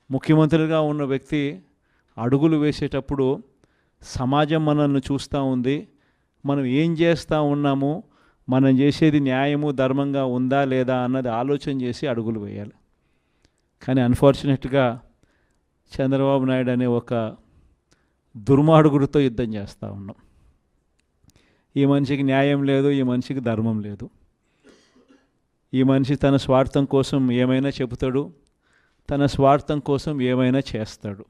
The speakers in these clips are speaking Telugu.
ముఖ్యమంత్రిగా ఉన్న వ్యక్తి అడుగులు వేసేటప్పుడు సమాజం మనల్ని చూస్తూ ఉంది, మనం ఏం చేస్తూ ఉన్నాము, మనం చేసేది న్యాయము ధర్మంగా ఉందా లేదా అన్నది ఆలోచన చేసి అడుగులు వేయాలి. కానీ అన్ఫార్చునేట్గా చంద్రబాబు నాయుడు అనే ఒక దుర్మార్గుడితో యుద్ధం చేస్తూ ఉన్నాం. ఈ మనిషికి న్యాయం లేదు, ఈ మనిషికి ధర్మం లేదు. ఈ మనిషి తన స్వార్థం కోసం ఏమైనా చెబుతాడు, తన స్వార్థం కోసం ఏమైనా చేస్తాడు.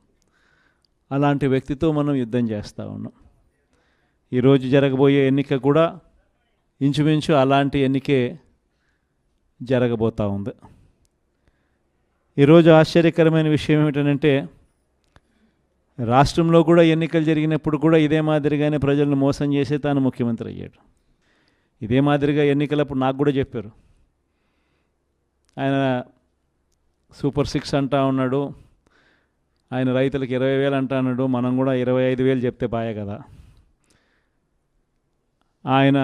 అలాంటి వ్యక్తితో మనం యుద్ధం చేస్తూ ఉన్నాం. ఈరోజు జరగబోయే ఎన్నిక కూడా ఇంచుమించు అలాంటి ఎన్నికే జరగబోతూ ఉంది. ఈరోజు ఆశ్చర్యకరమైన విషయం ఏమిటంటే, రాష్ట్రంలో కూడా ఎన్నికలు జరిగినప్పుడు కూడా ఇదే మాదిరిగానే ప్రజలను మోసం చేసి తాను ముఖ్యమంత్రి అయ్యాడు. ఇదే మాదిరిగా ఎన్నికలప్పుడు నాకు కూడా చెప్పారు, ఆయన సూపర్ 6 అంటా ఉన్నాడు, ఆయన రైతులకు 20,000 అంటా అన్నాడు, మనం కూడా 25,000 చెప్తే బాయే కదా, ఆయన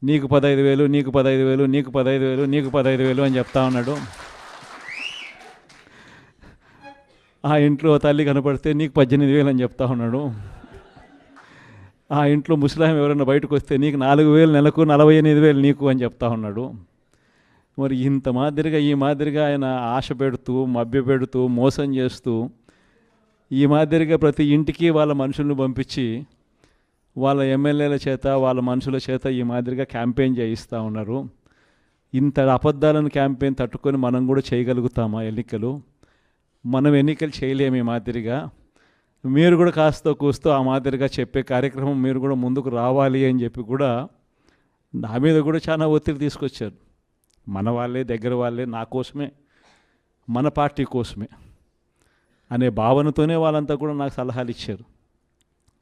నీకు 15,000, నీకు 15,000, నీకు 15,000, నీకు 15,000 అని చెప్తా ఉన్నాడు. ఆ ఇంట్లో తల్లి కనపడితే నీకు 18,000 అని చెప్తా ఉన్నాడు. ఆ ఇంట్లో ముసలాం ఎవరైనా బయటకు వస్తే నీకు 4,000 నెలకు, 48,000 నీకు అని చెప్తా ఉన్నాడు. మరి ఇంత మాదిరిగా ఈ మాదిరిగా ఆయన ఆశ పెడుతూ, మభ్య పెడుతూ, మోసం చేస్తూ, ఈ మాదిరిగా ప్రతి ఇంటికి వాళ్ళ మనుషులను పంపించి వాళ్ళ ఎమ్మెల్యేల చేత, వాళ్ళ మనుషుల చేత ఈ మాదిరిగా క్యాంపెయిన్ చేయిస్తూ ఉన్నారు. ఇంత అబద్ధాలను క్యాంపెయిన్ తట్టుకొని మనం కూడా చేయగలుగుతామా ఎన్నికలు? మనం ఎన్నికలు చేయలేము ఈ మాదిరిగా. మీరు కూడా కాస్త కూస్తూ ఆ మాదిరిగా చెప్పే కార్యక్రమం మీరు కూడా ముందుకు రావాలి అని చెప్పి కూడా నా మీద కూడా చాలా ఒత్తిడి తీసుకొచ్చారు. మన వాళ్ళే, దగ్గర వాళ్ళే, నా కోసమే, మన పార్టీ కోసమే అనే భావనతోనే వాళ్ళంతా కూడా నాకు సలహాలు ఇచ్చారు.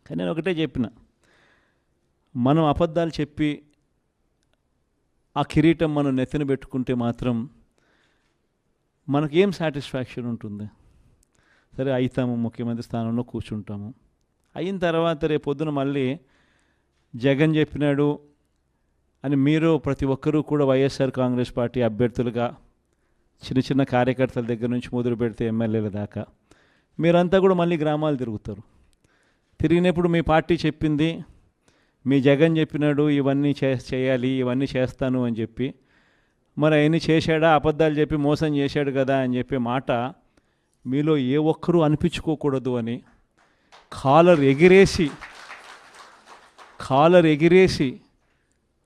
కానీ నేను ఒకటే చెప్పిన, మనం అబద్ధాలు చెప్పి ఆ కిరీటం మనం నెత్తిన పెట్టుకుంటే మాత్రం మనకేం సాటిస్ఫాక్షన్ ఉంటుంది? సరే అవుతాము, ముఖ్యమంత్రి స్థానంలో కూర్చుంటాము, అయిన తర్వాత రేపు పొద్దున మళ్ళీ జగన్ చెప్పినాడు అని మీరు ప్రతి ఒక్కరూ కూడా వైఎస్ఆర్ కాంగ్రెస్ పార్టీ అభ్యర్థులుగా చిన్న చిన్న కార్యకర్తల దగ్గర నుంచి మొదలు పెడితే ఎమ్మెల్యేల దాకా మీరంతా కూడా మళ్ళీ గ్రామాలు తిరుగుతారు. తిరిగినప్పుడు మీ పార్టీ చెప్పింది, మీ జగన్ చెప్పినాడు ఇవన్నీ చేయాలి, ఇవన్నీ చేస్తాను అని చెప్పి, మరి అవన్నీ చేశాడా, అబద్ధాలు చెప్పి మోసం చేశాడు కదా అని చెప్పే మాట మీలో ఏ ఒక్కరూ అనిపించుకోకూడదు అని కాలర్ ఎగిరేసి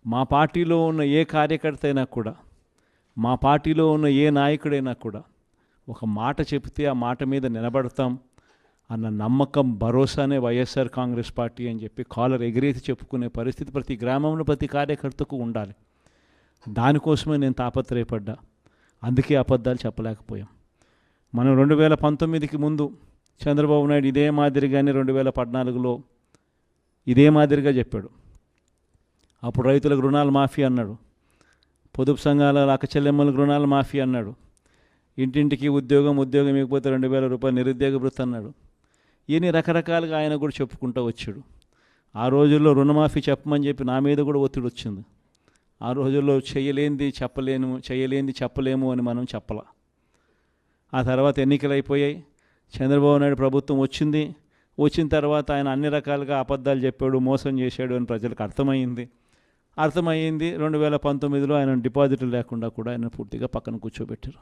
మా పార్టీలో ఉన్న ఏ కార్యకర్త అయినా కూడా, మా పార్టీలో ఉన్న ఏ నాయకుడైనా కూడా ఒక మాట చెప్తే ఆ మాట మీద నిలబడతాం అన్న నమ్మకం, భరోసానే వైఎస్ఆర్ కాంగ్రెస్ పార్టీ అని చెప్పి కాలర్ ఎగిరేసి చెప్పుకునే పరిస్థితి ప్రతి గ్రామంలో, ప్రతి కార్యకర్తకు ఉండాలి. దానికోసమే నేను తాపత్రయపడ్డా. అందుకే అబద్ధాలు చెప్పలేకపోయాం. మనం 2019కి ముందు చంద్రబాబు నాయుడు ఇదే మాదిరిగానే 2014లో ఇదే మాదిరిగా చెప్పాడు. అప్పుడు రైతులకు రుణాలు మాఫీ అన్నాడు, పొదుపు సంఘాల అక్క చెల్లెమ్మలకు రుణాలు మాఫీ అన్నాడు, ఇంటింటికి ఉద్యోగం ఇవ్వకపోతే 2,000 రూపాయలు నిరుద్యోగ భృతి అన్నాడు. ఇవన్నీ రకరకాలుగా ఆయన కూడా చెప్పుకుంటూ వచ్చాడు. ఆ రోజుల్లో రుణమాఫీ చెప్పమని చెప్పి నా మీద కూడా ఒత్తిడి వచ్చింది. ఆ రోజుల్లో చేయలేంది చెప్పలేము అని మనం చెప్పలా. ఆ తర్వాత ఎన్నికలు అయిపోయాయి, చంద్రబాబు నాయుడు ప్రభుత్వం వచ్చిన తర్వాత ఆయన అన్ని రకాలుగా అబద్ధాలు చెప్పాడు, మోసం చేశాడు అని ప్రజలకు అర్థమైంది. 2019లో ఆయన డిపాజిట్లు లేకుండా కూడా ఆయన పూర్తిగా పక్కన కూర్చోబెట్టారు.